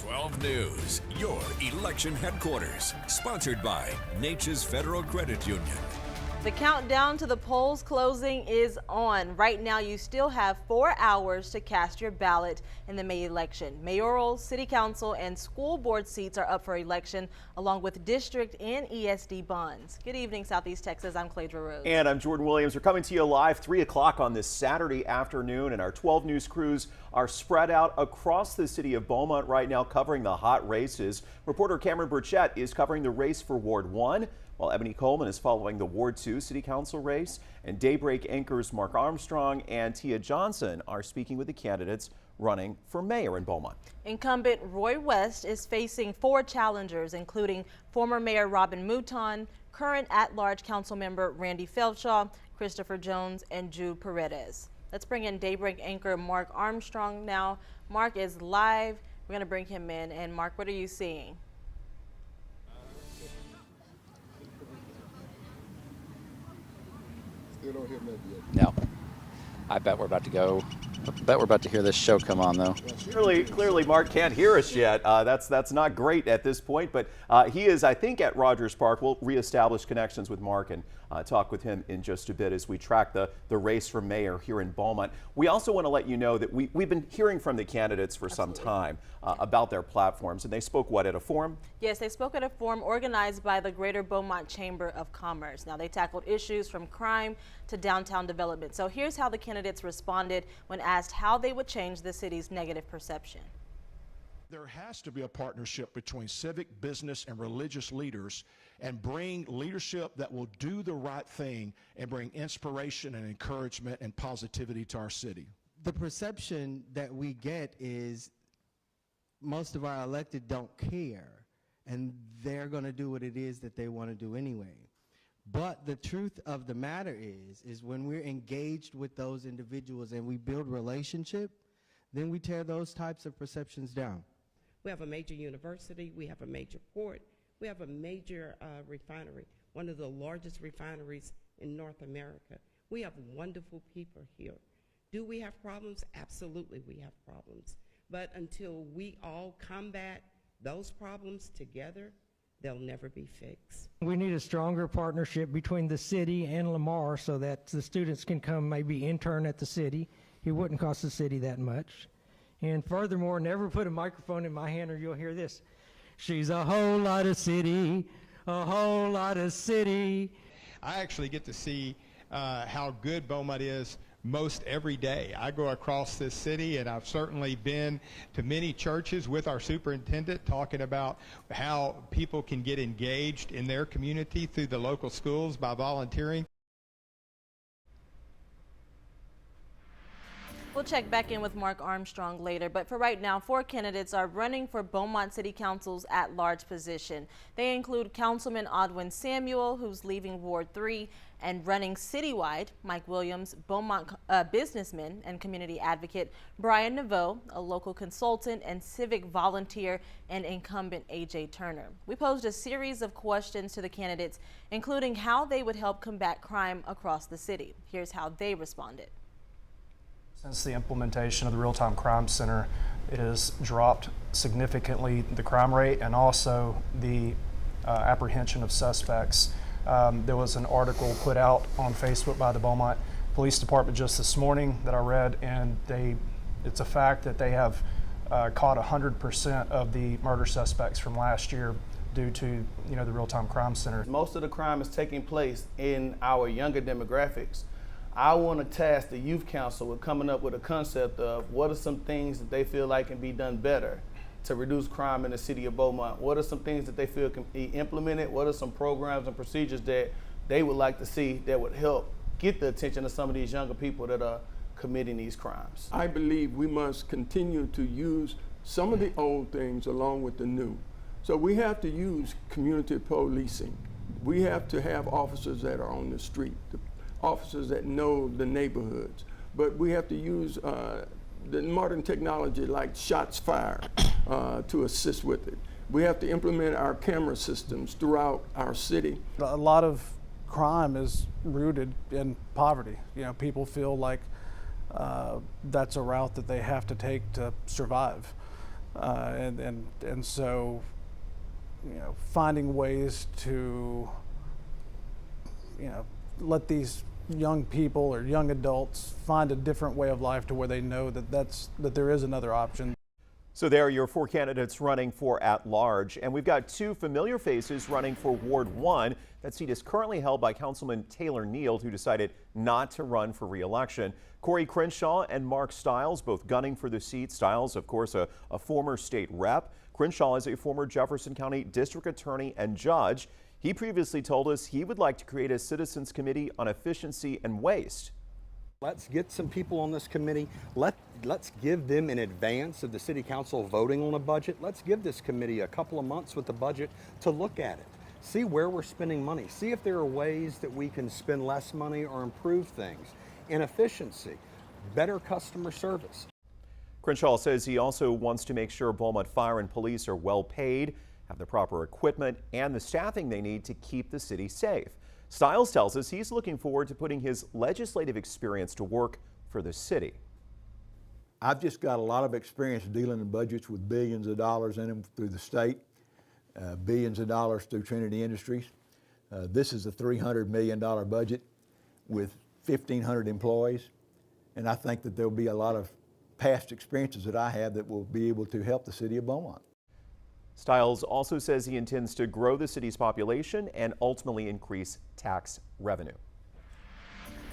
12 News, your election headquarters. Sponsored by Nature's Federal Credit Union. The countdown to the polls closing is on. Right now, you still have 4 hours to cast your ballot in the May election. Mayoral, city council, and school board seats are up for election, along with district and ESD bonds. Good evening, Southeast Texas. I'm Cladra Rose. And I'm Jordan Williams. We're coming to you live 3 o'clock on this Saturday afternoon, and our 12 News crews are spread out across the city of Beaumont right now, covering the hot races. Reporter Cameron Burchett is covering the race for Ward 1. While Ebony Coleman is following the Ward 2 City Council race, and Daybreak anchors Mark Armstrong and Tia Johnson are speaking with the candidates running for mayor in Beaumont. Incumbent Roy West is facing 4 challengers, including former Mayor Robin Mouton, current at-large council member Randy Felshaw, Christopher Jones, and Jude Paredes. Let's bring in Daybreak anchor Mark Armstrong now. Mark is live. We're going to bring him in. And Mark, what are you seeing? No. I bet we're about to go. I bet we're about to hear this show come on, though. Clearly, Mark can't hear us yet. That's not great at this point, but he is, I think, at Rogers Park. We'll reestablish connections with Mark and talk with him in just a bit as we track the race for mayor here in Beaumont. We also want to let you know that we've been hearing from the candidates for some time about their platforms, and they spoke, what, at a forum? Yes, they spoke at a forum organized by the Greater Beaumont Chamber of Commerce. Now, they tackled issues from crime to downtown development. So here's how the candidates responded when asked how they would change the city's negative perception. There has to be a partnership between civic, business, and religious leaders and bring leadership that will do the right thing and bring inspiration and encouragement and positivity to our city. The perception that we get is most of our elected don't care, and they're going to do what it is that they want to do anyway. But the truth of the matter is when we're engaged with those individuals and we build relationship, then we tear those types of perceptions down. We have a major university, we have a major port, we have a major refinery, one of the largest refineries in North America. We have wonderful people here. Do we have problems? Absolutely we have problems. But until we all combat those problems together, they'll never be fixed. We need a stronger partnership between the city and Lamar so that the students can come maybe intern at the city. It wouldn't cost the city that much. And furthermore, never put a microphone in my hand or you'll hear this. She's a whole lot of city, a whole lot of city. I actually get to see how good Beaumont is most every day. I go across this city, and I've certainly been to many churches with our superintendent talking about how people can get engaged in their community through the local schools by volunteering. We'll check back in with Mark Armstrong later, but for right now, 4 candidates are running for Beaumont City Council's at-large position. They include Councilman Odwin Samuel, who's leaving Ward 3, and running citywide, Mike Williams, Beaumont businessman and community advocate, Brian Naveau, a local consultant and civic volunteer, and incumbent AJ Turner. We posed a series of questions to the candidates, including how they would help combat crime across the city. Here's how they responded. Since the implementation of the Real-Time Crime Center, it has dropped significantly the crime rate and also the apprehension of suspects. There was an article put out on Facebook by the Beaumont Police Department just this morning that I read, and it's a fact that they have caught 100% of the murder suspects from last year due to the Real-Time Crime Center. Most of the crime is taking place in our younger demographics. I want to task the Youth Council with coming up with a concept of what are some things that they feel like can be done better to reduce crime in the city of Beaumont. What are some things that they feel can be implemented? What are some programs and procedures that they would like to see that would help get the attention of some of these younger people that are committing these crimes? I believe we must continue to use some of the old things along with the new. So we have to use community policing. We have to have officers that are on the street, officers that know the neighborhoods, but we have to use the modern technology like shots fired to assist with it. We have to implement our camera systems throughout our city. A lot of crime is rooted in poverty. People feel like that's a route that they have to take to survive. and so, finding ways to, let these young people or young adults find a different way of life to where they know that there is another option. So there are your 4 candidates running for at-large, and we've got 2 familiar faces running for Ward 1. That seat is currently held by Councilman Taylor Neild, who decided not to run for re-election. Corey Crenshaw and Mark Stiles both gunning for the seat. Stiles, of course, a former state rep. Crenshaw is a former Jefferson County district attorney and judge. He previously told us he would like to create a citizens committee on efficiency and waste. Let's get some people on this committee. Let's give them in advance of the city council voting on a budget. Let's give this committee a couple of months with the budget to look at it. See where we're spending money. See if there are ways that we can spend less money or improve things. In efficiency, better customer service. Crenshaw says he also wants to make sure Beaumont Fire and Police are well paid, have the proper equipment and the staffing they need to keep the city safe. Stiles tells us he's looking forward to putting his legislative experience to work for the city. I've just got a lot of experience dealing in budgets with billions of dollars in them through the state, billions of dollars through Trinity Industries. This is a $300 million budget with 1,500 employees, and I think that there'll be a lot of past experiences that I have that will be able to help the city of Beaumont. Stiles also says he intends to grow the city's population and ultimately increase tax revenue.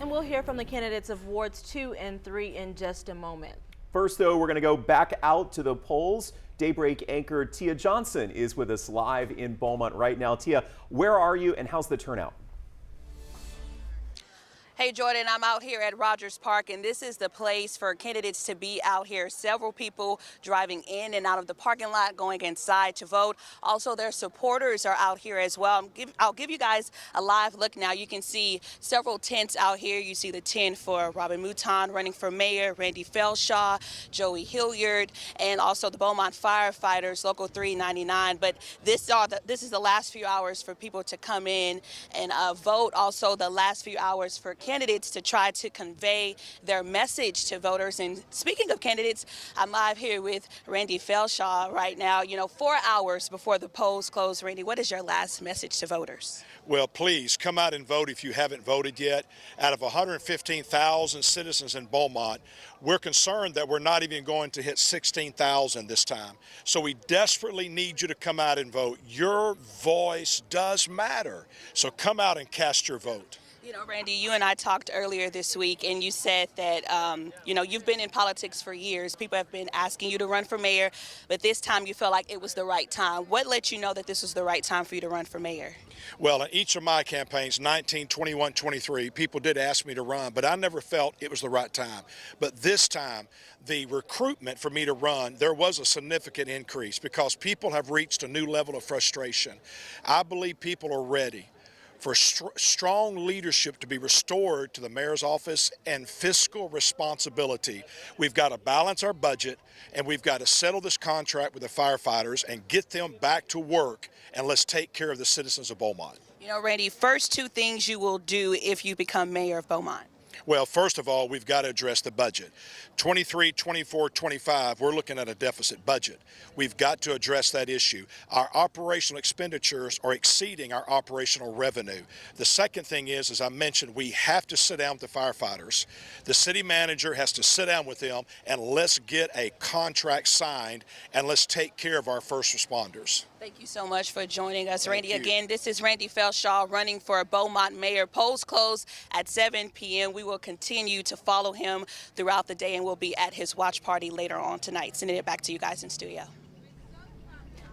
And we'll hear from the candidates of Wards 2 and 3 in just a moment. First, though, we're going to go back out to the polls. Daybreak anchor Tia Johnson is with us live in Beaumont right now. Tia, where are you and how's the turnout? Hey Jordan, I'm out here at Rogers Park, and this is the place for candidates to be out here. Several people driving in and out of the parking lot, going inside to vote. Also, their supporters are out here as well. I'll give you guys a live look now. You can see several tents out here. You see the tent for Robin Mouton running for mayor, Randy Felshaw, Joey Hilliard, and also the Beaumont firefighters, Local 399. But this is the last few hours for people to come in and vote. Also, the last few hours for candidates to try to convey their message to voters. And speaking of candidates, I'm live here with Randy Felshaw right now. 4 hours before the polls close. Randy, what is your last message to voters? Well, please come out and vote if you haven't voted yet. Out of 115,000 citizens in Beaumont, we're concerned that we're not even going to hit 16,000 this time. So we desperately need you to come out and vote. Your voice does matter. So come out and cast your vote. Randy, you and I talked earlier this week, and you said that, you've been in politics for years. People have been asking you to run for mayor, but this time you felt like it was the right time. What let you know that this was the right time for you to run for mayor? Well, in each of my campaigns, 19, 21, 23, people did ask me to run, but I never felt it was the right time. But this time, the recruitment for me to run, there was a significant increase because people have reached a new level of frustration. I believe people are ready for strong leadership to be restored to the mayor's office and fiscal responsibility. We've got to balance our budget, and we've got to settle this contract with the firefighters and get them back to work, and let's take care of the citizens of Beaumont. Randy, first 2 things you will do if you become mayor of Beaumont. Well, first of all, we've got to address the budget. 23, 24, 25, we're looking at a deficit budget. We've got to address that issue. Our operational expenditures are exceeding our operational revenue. The second thing is, as I mentioned, we have to sit down with the firefighters. The city manager has to sit down with them, and let's get a contract signed, and let's take care of our first responders. Thank you so much for joining us, Randy. Again, this is Randy Felshaw running for Beaumont mayor. Polls close at 7 p.m. We will continue to follow him throughout the day, and we'll be at his watch party later on tonight. Sending it back to you guys in studio.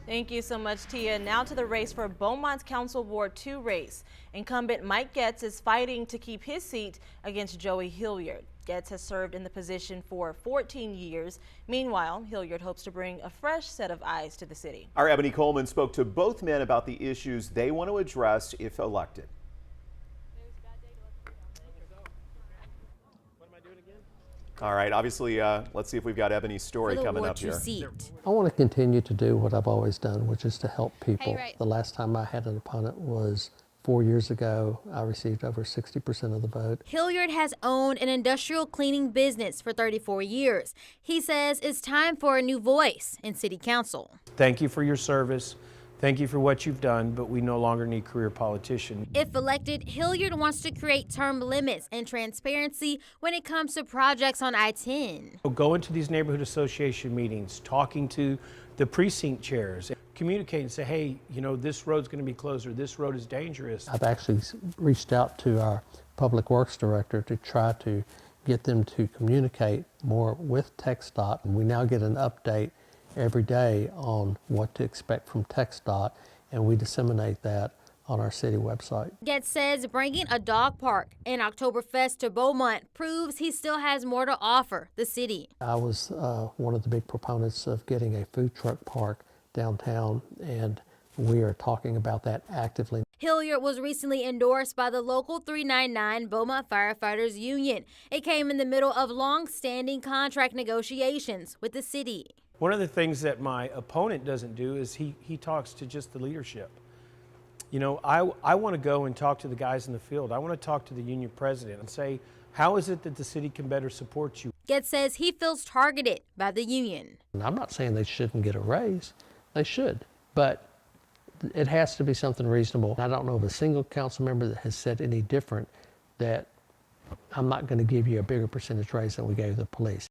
Thank you so much, Tia. Now to the race for Beaumont's Council Ward 2 race. Incumbent Mike Getz is fighting to keep his seat against Joey Hilliard. Getz has served in the position for 14 years. Meanwhile, Hilliard hopes to bring a fresh set of eyes to the city. Our Ebony Coleman spoke to both men about the issues they want to address if elected. All right, obviously, let's see if we've got Ebony's story coming up here. I want to continue to do what I've always done, which is to help people. The last time I had an opponent was 4 years ago, I received over 60% of the vote. Hilliard has owned an industrial cleaning business for 34 years. He says it's time for a new voice in City Council. Thank you for your service. Thank you for what you've done, but we no longer need career politicians. If elected, Hilliard wants to create term limits and transparency when it comes to projects on I-10. Go into these neighborhood association meetings, talking to the precinct chairs, communicate and say, hey, you know, this road's going to be closed or this road is dangerous. I've actually reached out to our Public Works Director to try to get them to communicate more with TxDOT, and we now get an update every day on what to expect from TxDOT, and we disseminate that on our city website. Getz says bringing a dog park and Oktoberfest to Beaumont proves he still has more to offer the city. I was one of the big proponents of getting a food truck park downtown, and we are talking about that actively. Hilliard was recently endorsed by the Local 399 Beaumont Firefighters Union. It came in the middle of long-standing contract negotiations with the city. One of the things that my opponent doesn't do is he talks to just the leadership. You know, I want to go and talk to the guys in the field. I want to talk to the union president and say, how is it that the city can better support you? Getz says he feels targeted by the union. And I'm not saying they shouldn't get a raise. They should, but it has to be something reasonable. I don't know of a single council member that has said any different, that I'm not going to give you a bigger percentage raise than we gave the police.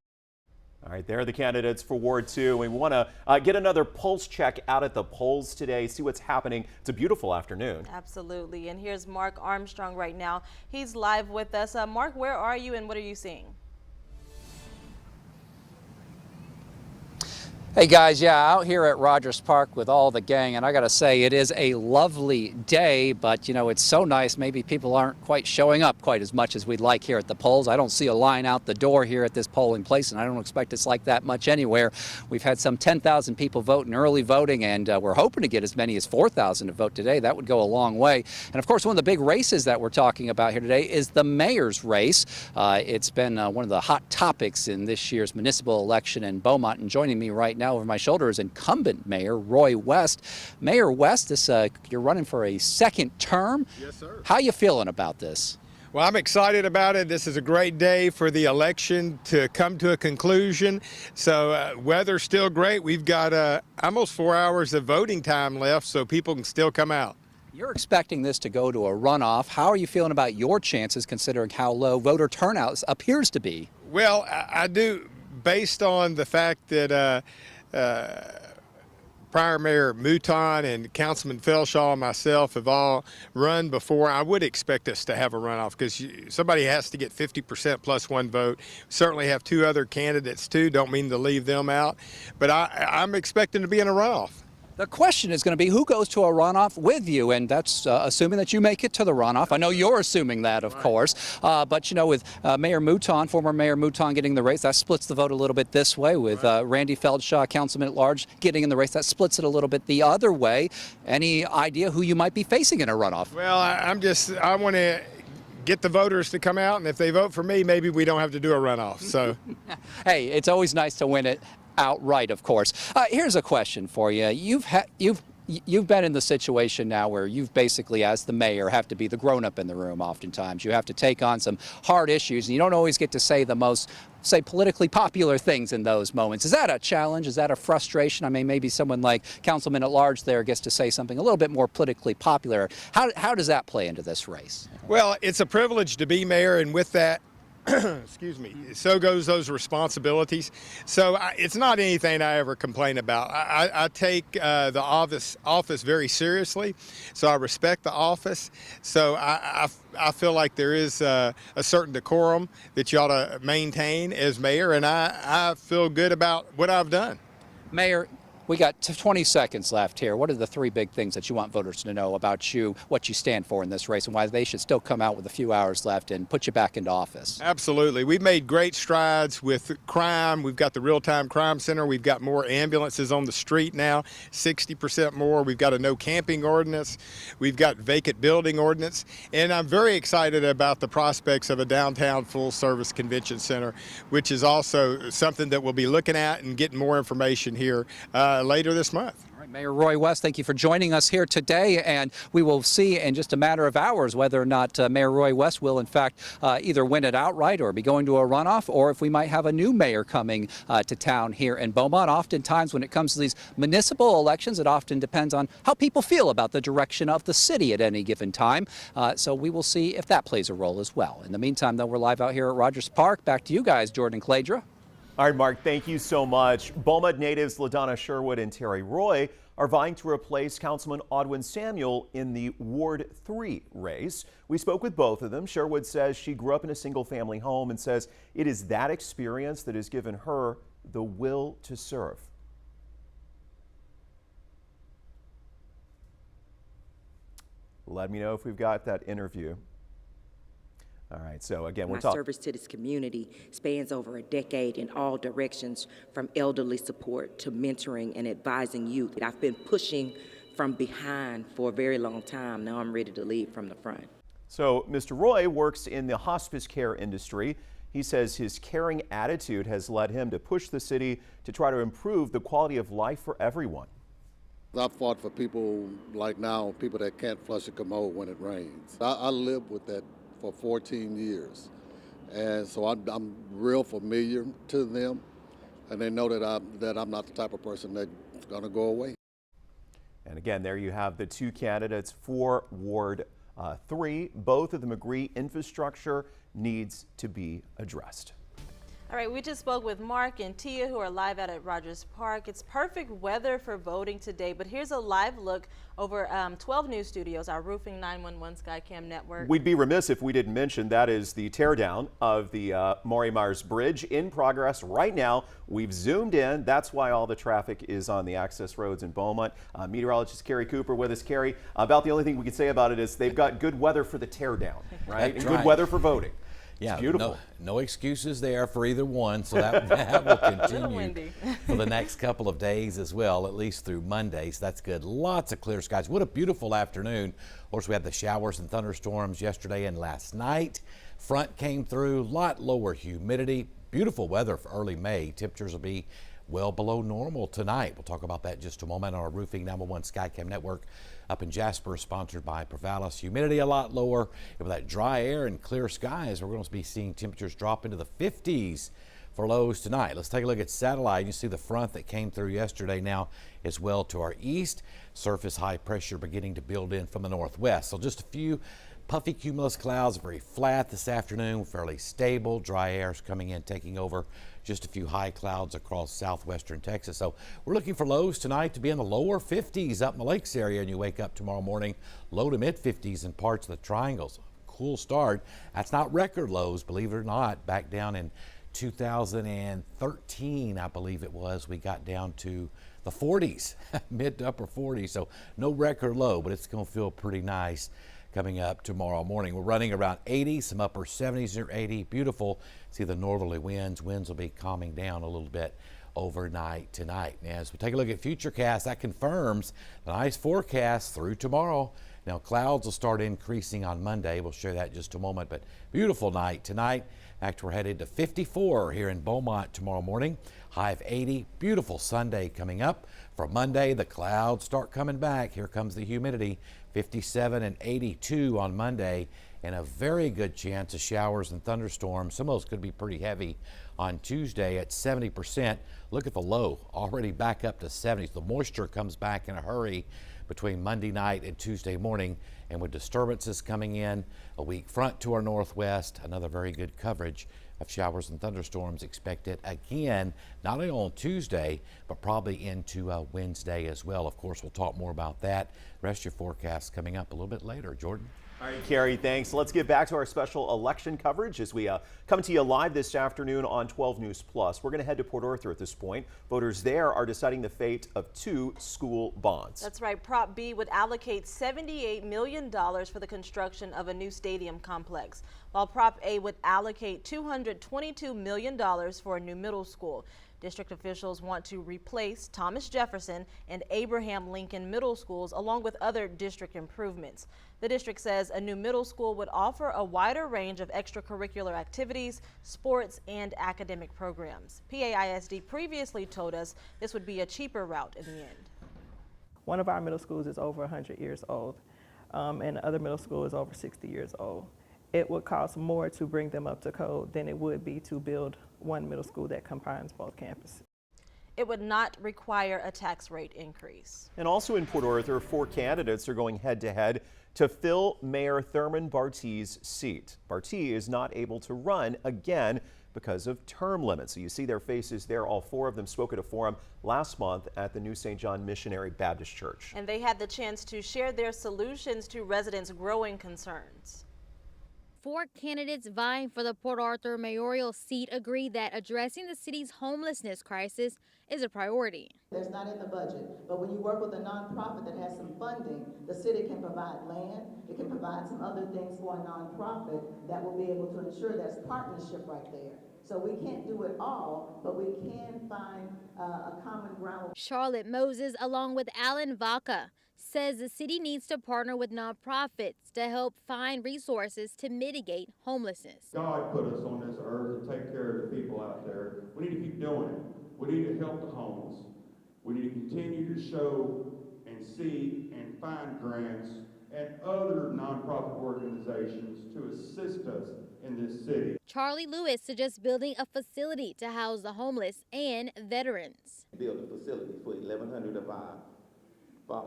All right, there are the candidates for Ward 2. We want to get another pulse check out at the polls today, see what's happening. It's a beautiful afternoon. Absolutely. And here's Mark Armstrong right now. He's live with us. Mark, where are you and what are you seeing? Hey guys, yeah, out here at Rogers Park with all the gang, and I gotta say it is a lovely day, but you know, it's so nice, maybe people aren't quite showing up quite as much as we'd like here at the polls. I don't see a line out the door here at this polling place, and I don't expect it's like that much anywhere. We've had some 10,000 people vote in early voting, and we're hoping to get as many as 4,000 to vote today. That would go a long way. And of course, one of the big races that we're talking about here today is the mayor's race. It's been one of the hot topics in this year's municipal election in Beaumont, and joining me right now over my shoulder is incumbent Mayor Roy West. Mayor West, you're running for a second term. Yes, sir. How you feeling about this? Well, I'm excited about it. This is a great day for the election to come to a conclusion. So weather's still great. We've got almost 4 hours of voting time left, so people can still come out. You're expecting this to go to a runoff. How are you feeling about your chances considering how low voter turnout appears to be? Well, I do, based on the fact that Prior Mayor Mouton and Councilman Felshaw and myself have all run before, I would expect us to have a runoff because somebody has to get 50% plus one vote. We certainly have two other candidates too, don't mean to leave them out, but I'm expecting to be in a runoff. The question is going to be who goes to a runoff with you, and that's assuming that you make it to the runoff. I know you're assuming that, of course, but you know, with Mayor Mouton, former Mayor Mouton getting the race, that splits the vote a little bit this way. With Randy Feldshaw, Councilman at Large, getting in the race, that splits it a little bit the other way. Any idea who you might be facing in a runoff? Well, I want to get the voters to come out, and if they vote for me, maybe we don't have to do a runoff. So, hey, it's always nice to win it outright, of course. Here's a question for you. You've been in the situation now where you've basically, as the mayor, have to be the grown-up in the room oftentimes. You have to take on some hard issues, and you don't always get to say the most, say, politically popular things in those moments. Is that a challenge? Is that a frustration? I mean, maybe someone like Councilman at Large there gets to say something a little bit more politically popular. How does that play into this race? Well, it's a privilege to be mayor, and with that, excuse me, so goes those responsibilities. So it's not anything I ever complain about. I take the office very seriously, so I respect the office. So I feel like there is a certain decorum that you ought to maintain as mayor, and I feel good about what I've done. Mayor, we got 20 seconds left here. What are the three big things that you want voters to know about you, what you stand for in this race, and why they should still come out with a few hours left and put you back into office? Absolutely. We've made great strides with crime. We've got the real-time crime center. We've got more ambulances on the street now, 60% more. We've got a no camping ordinance. We've got vacant building ordinance. And I'm very excited about the prospects of a downtown full-service convention center, which is also something that we'll be looking at and getting more information here later this month. All right, Mayor Roy West, thank you for joining us here today, and we will see in just a matter of hours whether or not Mayor Roy West will in fact either win it outright or be going to a runoff, or if we might have a new mayor coming to town here in Beaumont. Oftentimes when it comes to these municipal elections, it often depends on how people feel about the direction of the city at any given time. So we will see if that plays a role as well. In the meantime, though, we're live out here at Rogers Park. Back to you guys, Jordan and Cladra. All right, Mark, thank you so much. Beaumont natives LaDonna Sherwood and Terry Roy are vying to replace Councilman Audwin Samuel in the Ward 3 race. We spoke with both of them. Sherwood says she grew up in a single-family home and says it is that experience that has given her the will to serve. Let me know if we've got that interview. All right, so again, we're talking. My service to this community spans over a decade in all directions, from elderly support to mentoring and advising youth. I've been pushing from behind for a very long time. Now I'm ready to lead from the front. So Mr. Roy works in the hospice care industry. He says his caring attitude has led him to push the city to try to improve the quality of life for everyone. I've fought for people like now, people that can't flush a commode when it rains. I lived with that for 14 years. And so I'm real familiar to them, and they know that I'm not the type of person that's going to go away. And again, there you have the two candidates for Ward 3. Both of them agree infrastructure needs to be addressed. All right, we just spoke with Mark and Tia, who are live out at Rogers Park. It's perfect weather for voting today, but here's a live look over 12 News Studios, our Roofing 911 Skycam network. We'd be remiss if we didn't mention that is the teardown of the Mauriceville Bridge in progress right now. We've zoomed in. That's why all the traffic is on the access roads in Beaumont. Meteorologist Carrie Cooper with us. Carrie, about the only thing we can say about it is they've got good weather for the teardown, right? And good weather for voting. Yeah, it's beautiful. No excuses there for either one, so that will continue for the next couple of days as well, at least through Monday, so that's good. Lots of clear skies. What a beautiful afternoon. Of course, we had the showers and thunderstorms yesterday and last night. Front came through, lot lower humidity. Beautiful weather for early May. Temperatures will be well below normal tonight. We'll talk about that in just a moment on our Roofing 911 Skycam network up in Jasper, sponsored by Provalis. Humidity a lot lower. And with that dry air and clear skies, we're going to be seeing temperatures drop into the 50s for lows tonight. Let's take a look at satellite. You see the front that came through yesterday now as well to our east. Surface high pressure beginning to build in from the northwest. So just a few puffy cumulus clouds, very flat this afternoon, fairly stable. Dry air is coming in, taking over. Just a few high clouds across southwestern Texas. So we're looking for lows tonight to be in the lower 50s up in the lakes area, and you wake up tomorrow morning low to mid 50s in parts of the triangles. Cool start. That's not record lows, believe it or not. Back down in 2013, I believe it was, we got down to the 40s, mid to upper 40s. So no record low, but it's going to feel pretty nice coming up tomorrow morning. We're running around 80, some upper 70s near 80. Beautiful. See the northerly winds. Winds will be calming down a little bit overnight tonight. And as we take a look at Futurecast, that confirms the nice forecast through tomorrow. Now clouds will start increasing on Monday. We'll share that in just a moment, but beautiful night tonight. In fact, we're headed to 54 here in Beaumont tomorrow morning. High of 80. Beautiful Sunday coming up. For Monday, the clouds start coming back. Here comes the humidity. 57 and 82 on Monday, and a very good chance of showers and thunderstorms. Some of those could be pretty heavy on Tuesday at 70%. Look at the low, already back up to 70s. The moisture comes back in a hurry between Monday night and Tuesday morning, and with disturbances coming in, a weak front to our northwest, another very good coverage of showers and thunderstorms expected again, not only on Tuesday, but probably into Wednesday as well. Of course, we'll talk more about that. The rest of your forecast coming up a little bit later. Jordan? All right, Carrie, thanks. Let's get back to our special election coverage as we come to you live this afternoon on 12 News Plus. We're going to head to Port Arthur at this point. Voters there are deciding the fate of 2 school bonds. That's right. Prop B would allocate $78 million for the construction of a new stadium complex, while Prop A would allocate $222 million for a new middle school. District officials want to replace Thomas Jefferson and Abraham Lincoln middle schools along with other district improvements. The district says a new middle school would offer a wider range of extracurricular activities, sports, and academic programs. PAISD previously told us this would be a cheaper route in the end. One of our middle schools is over 100 years old, and the other middle school is over 60 years old. It would cost more to bring them up to code than it would be to build one middle school that combines both campuses. It would not require a tax rate increase. And also in Port Arthur, 4 candidates are going head-to-head to fill Mayor Thurman Bartee's seat. Bartee is not able to run again because of term limits. So you see their faces there. All 4 of them spoke at a forum last month at the New St. John Missionary Baptist Church. And they had the chance to share their solutions to residents' growing concerns. 4 candidates vying for the Port Arthur mayoral seat agree that addressing the city's homelessness crisis is a priority. That's not in the budget, but when you work with a nonprofit that has some funding, the city can provide land, it can provide some other things for a nonprofit that will be able to ensure there's partnership right there. So we can't do it all, but we can find a common ground. Charlotte Moses, along with Alan Vaca, says the city needs to partner with nonprofits to help find resources to mitigate homelessness. God put us on this earth to take care of the people out there. We need to keep doing it. We need to help the homeless. We need to continue to show and see and find grants and other nonprofit organizations to assist us in this city. Charlie Lewis suggests building a facility to house the homeless and veterans. Build a facility for 1,100 of our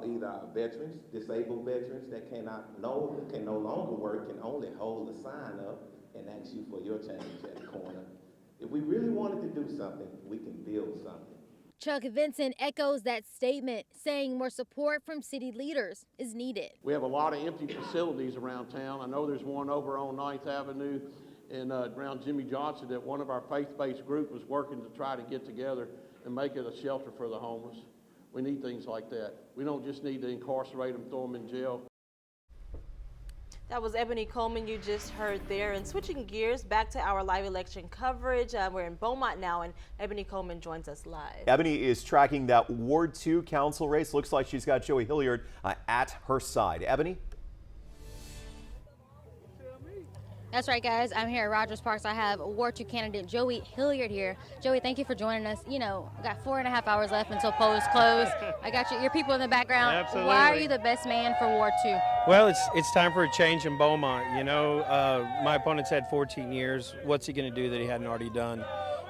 either our veterans, disabled veterans that can no longer work, can only hold a sign up and ask you for your change at the corner. If we really wanted to do something, we can build something. Chuck Vincent echoes that statement, saying more support from city leaders is needed. We have a lot of empty facilities around town. I know there's one over on 9th Avenue and around Jimmy Johnson that one of our faith-based group was working to try to get together and make it a shelter for the homeless. We need things like that. We don't just need to incarcerate them, throw them in jail. That was Ebony Coleman you just heard there. And switching gears back to our live election coverage, we're in Beaumont now, and Ebony Coleman joins us live. Ebony is tracking that Ward 2 council race. Looks like she's got Joey Hilliard at her side. Ebony? That's right, guys. I'm here at Rogers Park. I have Ward 2 candidate Joey Hilliard here. Joey, thank you for joining us. You know, we got 4.5 hours left until polls close. I got your people in the background. Absolutely. Why are you the best man for Ward 2? Well, it's time for a change in Beaumont. You know, my opponent's had 14 years. What's he going to do that he hadn't already done?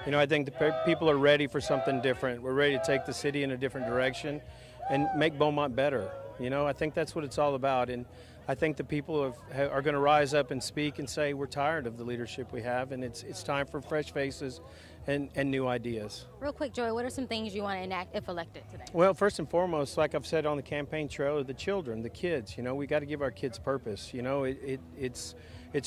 You know, I think the people are ready for something different. We're ready to take the city in a different direction and make Beaumont better. You know, I think that's what it's all about. And I think the people are going to rise up and speak and say we're tired of the leadership we have, and it's time for fresh faces and new ideas. Real quick, Joey, what are some things you want to enact if elected today? Well, first and foremost, like I've said on the campaign trail, the children, the kids. You know, we got to give our kids purpose. You know, it's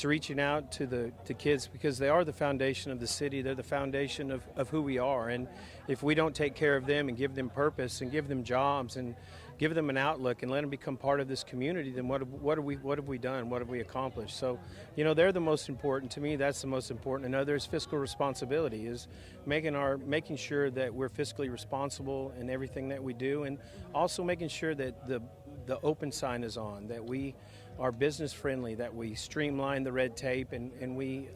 reaching out to the kids because they are the foundation of the city. They're the foundation of who we are, and if we don't take care of them and give them purpose and give them jobs and give them an outlook and let them become part of this community, then what have we done? What have we accomplished? So, you know, they're the most important. To me, that's the most important. Another is fiscal responsibility, is making sure that we're fiscally responsible in everything that we do, and also making sure that the open sign is on, that we are business friendly, that we streamline the red tape, and we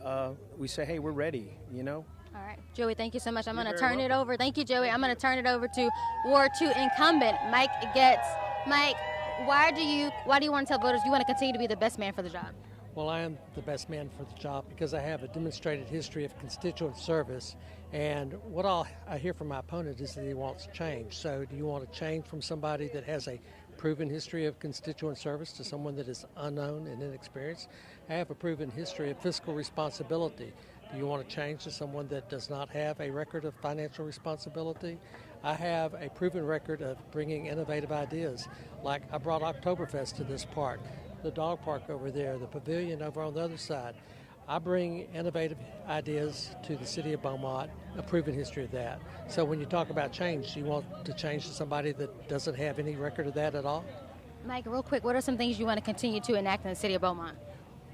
say, hey, we're ready, you know? All right, Joey, thank you so much. I'm going to turn it over. Thank you, Joey. I'm going to turn it over to Ward 2 incumbent Mike Getz. Mike, why do you want to tell voters you want to continue to be the best man for the job? Well, I am the best man for the job because I have a demonstrated history of constituent service. And what I hear from my opponent is that he wants change. So do you want to change from somebody that has a proven history of constituent service to someone that is unknown and inexperienced? I have a proven history of fiscal responsibility. Do you want to change to someone that does not have a record of financial responsibility? I have a proven record of bringing innovative ideas. Like I brought Oktoberfest to this park, the dog park over there, the pavilion over on the other side. I bring innovative ideas to the city of Beaumont, a proven history of that. So when you talk about change, do you want to change to somebody that doesn't have any record of that at all? Mike, real quick, what are some things you want to continue to enact in the city of Beaumont?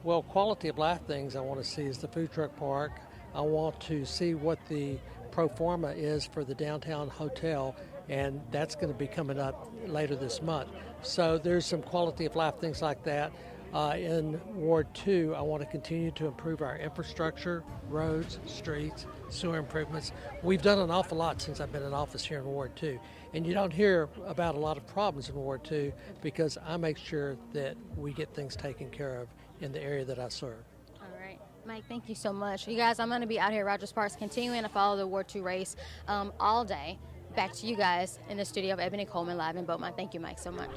Well, quality of life things I want to see is the food truck park. I want to see what the pro forma is for the downtown hotel, and that's going to be coming up later this month. So there's some quality of life things like that. In Ward 2, I want to continue to improve our infrastructure, roads, streets, sewer improvements. We've done an awful lot since I've been in office here in Ward 2. And you don't hear about a lot of problems in Ward 2 because I make sure that we get things taken care of in the area that I serve. All right. Mike, thank you so much. You guys, I'm going to be out here at Rogers Park continuing to follow the Ward 2 race all day. Back to you guys in the studio of Ebony Coleman live in Beaumont. Thank you, Mike, so much.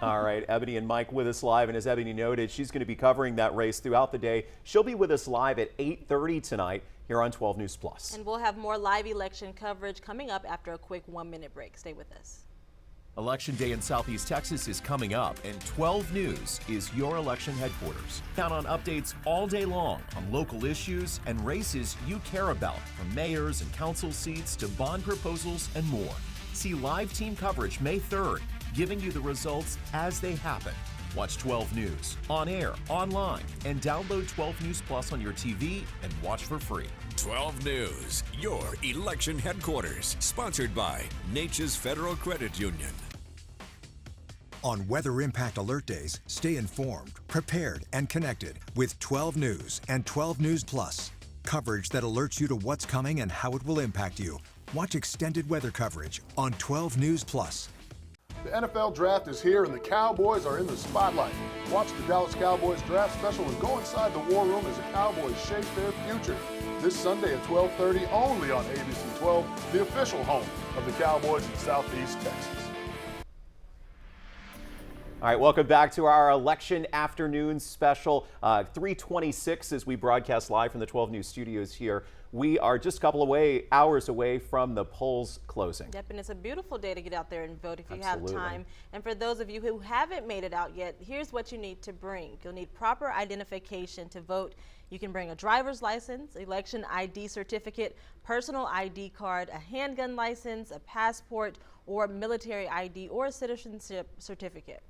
All right, Ebony and Mike with us live, and as Ebony noted, she's going to be covering that race throughout the day. She'll be with us live at 8:30 tonight here on 12 News Plus. And we'll have more live election coverage coming up after a quick 1-minute break. Stay with us. Election Day in Southeast Texas is coming up, and 12 News is your election headquarters. Count on updates all day long on local issues and races you care about, from mayors and council seats to bond proposals and more. See live team coverage May 3rd, giving you the results as they happen. Watch 12 News on air, online, and download 12 News Plus on your TV and watch for free. 12 News, your election headquarters, sponsored by Nature's Federal Credit Union. On Weather Impact Alert Days, stay informed, prepared, and connected with 12 News and 12 News Plus. Coverage that alerts you to what's coming and how it will impact you. Watch extended weather coverage on 12 News Plus. The NFL Draft is here and the Cowboys are in the spotlight. Watch the Dallas Cowboys Draft Special and go inside the War Room as the Cowboys shape their future. This Sunday at 12:30 only on ABC 12, the official home of the Cowboys in Southeast Texas. All right, welcome back to our election afternoon special, 3:26 as we broadcast live from the 12 News studios here. We are just a couple of hours away from the polls closing. Yep, and it's a beautiful day to get out there and vote if you Absolutely. have time. And for those of you who haven't made it out yet, here's what you need to bring. You'll need proper identification to vote. You can bring a driver's license, election ID certificate, personal ID card, a handgun license, a passport, or military ID or a citizenship certificate.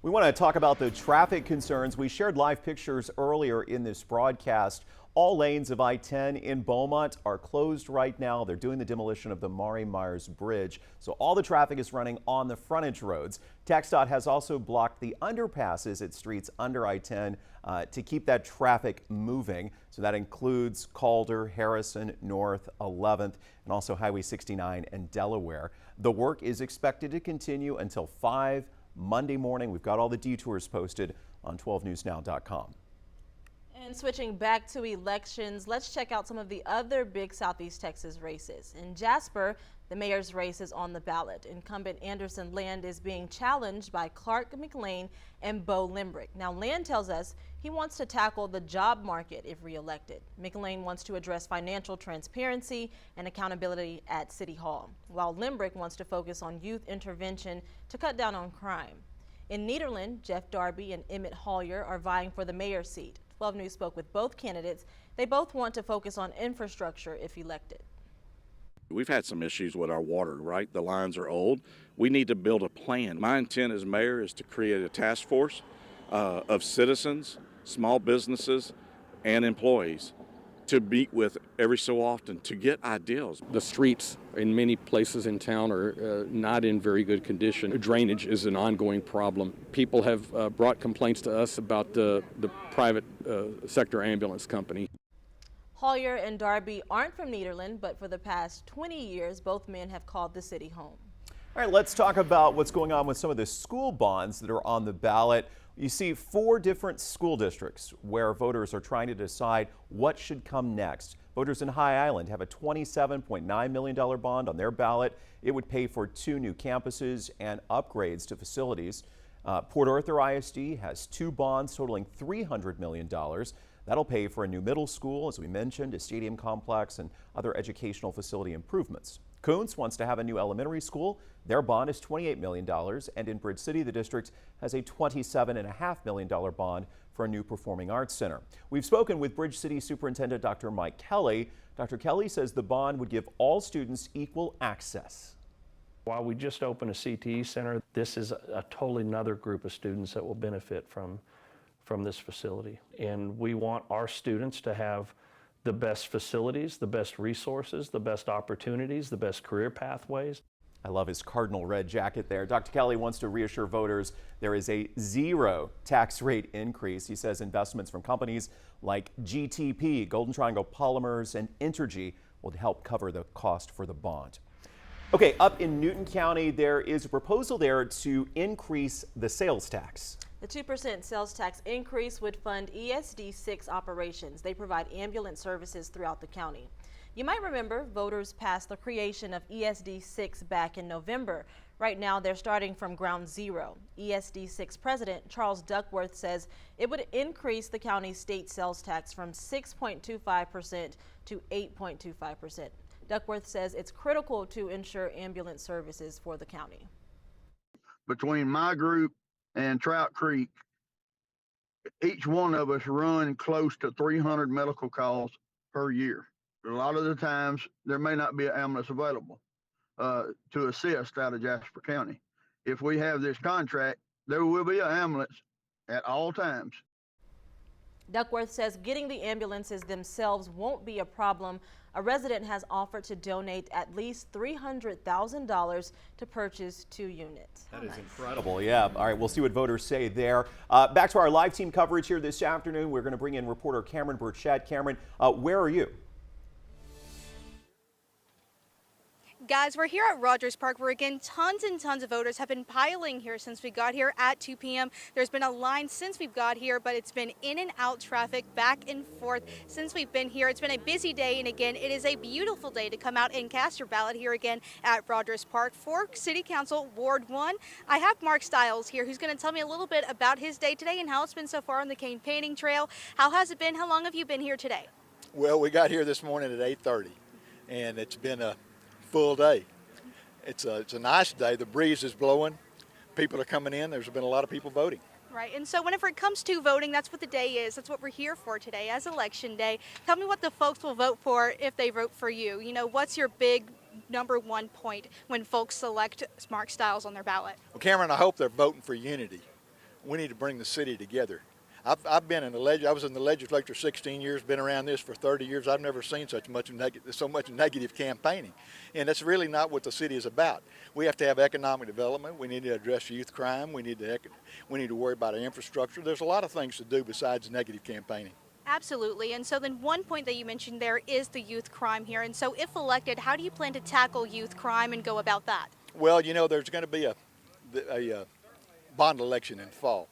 We want to talk about the traffic concerns. We shared live pictures earlier in this broadcast. All lanes of I-10 in Beaumont are closed right now. They're doing the demolition of the Maury-Myers Bridge, so all the traffic is running on the frontage roads. TxDOT has also blocked the underpasses at streets under I-10 to keep that traffic moving. So that includes Calder, Harrison, North, 11th, and also Highway 69 and Delaware. The work is expected to continue until 5 Monday morning. We've got all the detours posted on 12newsnow.com. And switching back to elections, let's check out some of the other big Southeast Texas races. In Jasper, the mayor's race is on the ballot. Incumbent Anderson Land is being challenged by Clark McLean and Bo Limbrick. Now, Land tells us he wants to tackle the job market if reelected. McLean wants to address financial transparency and accountability at City Hall, while Limbrick wants to focus on youth intervention to cut down on crime. In Nederland, Jeff Darby and Emmett Hollier are vying for the mayor's seat. 12 News spoke with both candidates. They both want to focus on infrastructure if elected. We've had some issues with our water, right? The lines are old. We need to build a plan. My intent as mayor is to create a task force of citizens, small businesses, and employees to meet with every so often to get ideas. The streets in many places in town are not in very good condition. Drainage is an ongoing problem. People have brought complaints to us about the private sector ambulance company. Hollier and Darby aren't from Nederland, but for the past 20 years, both men have called the city home. All right, let's talk about what's going on with some of the school bonds that are on the ballot. You see 4 different school districts where voters are trying to decide what should come next. Voters in High Island have a $27.9 million bond on their ballot. It would pay for 2 new campuses and upgrades to facilities. Port Arthur ISD has 2 bonds totaling $300 million. That'll pay for a new middle school, as we mentioned, a stadium complex, and other educational facility improvements. Coons wants to have a new elementary school. Their bond is $28 million, and in Bridge City, the district has a $27.5 million bond for a new performing arts center. We've spoken with Bridge City Superintendent Dr. Mike Kelly. Dr. Kelly says the bond would give all students equal access. While we just opened a CTE center, this is a totally another group of students that will benefit from this facility. And we want our students to have the best facilities, the best resources, the best opportunities, the best career pathways. I love his cardinal red jacket there. Dr. Kelly wants to reassure voters there is a 0 tax rate increase. He says investments from companies like GTP, Golden Triangle Polymers, and Entergy will help cover the cost for the bond. Okay, up in Newton County, there is a proposal there to increase the sales tax. The 2% sales tax increase would fund ESD 6 operations. They provide ambulance services throughout the county. You might remember voters passed the creation of ESD 6 back in November. Right now, they're starting from ground zero. ESD 6 President Charles Duckworth says it would increase the county's state sales tax from 6.25% to 8.25%. Duckworth says it's critical to ensure ambulance services for the county. Between my group and Trout Creek, each one of us run close to 300 medical calls per year. A lot of the times there may not be an ambulance available to assist out of Jasper County. If we have this contract, there will be an ambulance at all times. Duckworth says getting the ambulances themselves won't be a problem. A resident has offered to donate at least $300,000 to purchase 2 units. That is incredible. Yeah. All right. We'll see what voters say there. Back to our live team coverage here this afternoon. We're going to bring in reporter Cameron Burchett. Cameron, where are you? Guys, we're here at Rogers Park where, again, tons and tons of voters have been piling here since we got here at 2 p.m. There's been a line since we've got here, but it's been in and out traffic back and forth since we've been here. It's been a busy day, and again, it is a beautiful day to come out and cast your ballot here again at Rogers Park for City Council Ward 1. I have Mark Stiles here, who's going to tell me a little bit about his day today and how it's been so far on the campaigning trail. How has it been? How long have you been here today? Well, we got here this morning at 8:30, and it's been a full day. It's a nice day. The breeze is blowing. People are coming in. There's been a lot of people voting. Right, and so whenever it comes to voting, that's what the day is. That's what we're here for today as Election Day. Tell me what the folks will vote for if they vote for you. You know, what's your big #1 point when folks select Mark Stiles on their ballot? Well, Cameron, I hope they're voting for unity. We need to bring the city together. I've been in the I was in the legislature 16 years, been around this for 30 years. I've never seen so much negative campaigning, and that's really not what the city is about. We have to have economic development. We need to address youth crime. We need to worry about our infrastructure. There's a lot of things to do besides negative campaigning. Absolutely, and so then one point that you mentioned there is the youth crime here, and so if elected, how do you plan to tackle youth crime and go about that? Well, you know, there's going to be a bond election in fall.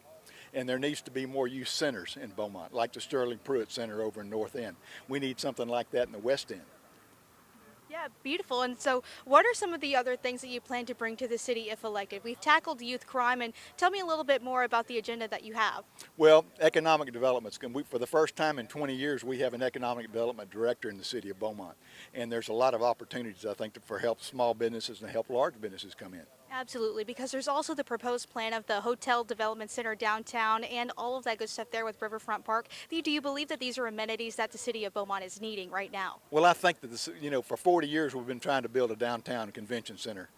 And there needs to be more youth centers in Beaumont, like the Sterling Pruitt Center over in North End. We need something like that in the West End. Yeah, beautiful. And so what are some of the other things that you plan to bring to the city if elected? We've tackled youth crime, and tell me a little bit more about the agenda that you have. Well, economic development. For the first time in 20 years, we have an economic development director in the city of Beaumont. And there's a lot of opportunities, I think, for help small businesses and help large businesses come in. Absolutely, because there's also the proposed plan of the Hotel Development Center downtown and all of that good stuff there with Riverfront Park. Do you believe that these are amenities that the city of Beaumont is needing right now? Well, I think that this, for 40 years we've been trying to build a downtown convention center.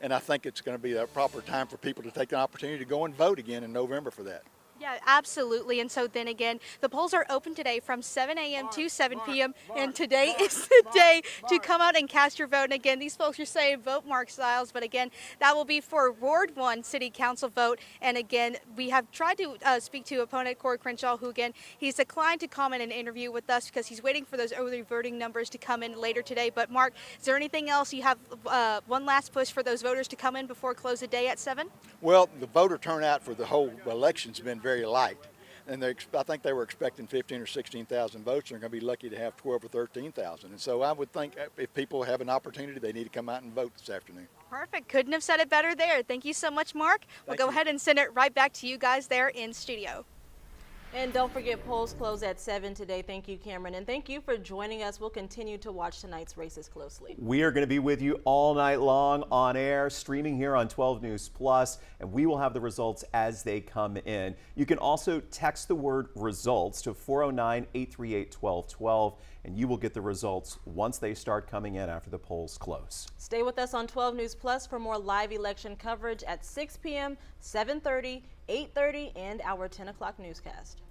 And I think it's going to be a proper time for people to take an opportunity to go and vote again in November for that. Yeah, absolutely. And so then again, the polls are open today from 7 a.m. to 7 p.m. And today is the day to come out and cast your vote. And again, these folks are saying vote Mark Stiles. But again, that will be for Ward 1 City Council vote. And again, we have tried to speak to opponent Corey Crenshaw, who again, he's declined to comment and interview with us because he's waiting for those early voting numbers to come in later today. But Mark, is there anything else you have one last push for those voters to come in before close of day at 7? Well, the voter turnout for the whole election's been very light, and I think they were expecting 15 or 16,000 votes. They're going to be lucky to have 12 or 13,000. And so I would think if people have an opportunity, they need to come out and vote this afternoon. Perfect. Couldn't have said it better there. Thank you so much, Mark. We'll go ahead and send it right back to you guys there in studio. And don't forget, polls close at 7 today. Thank you, Cameron. And thank you for joining us. We'll continue to watch tonight's races closely. We are going to be with you all night long on air, streaming here on 12 News Plus, and we will have the results as they come in. You can also text the word results to 409-838-1212, and you will get the results once they start coming in after the polls close. Stay with us on 12 News Plus for more live election coverage at 6 p.m., 7:30, 8:30, and our 10 o'clock newscast.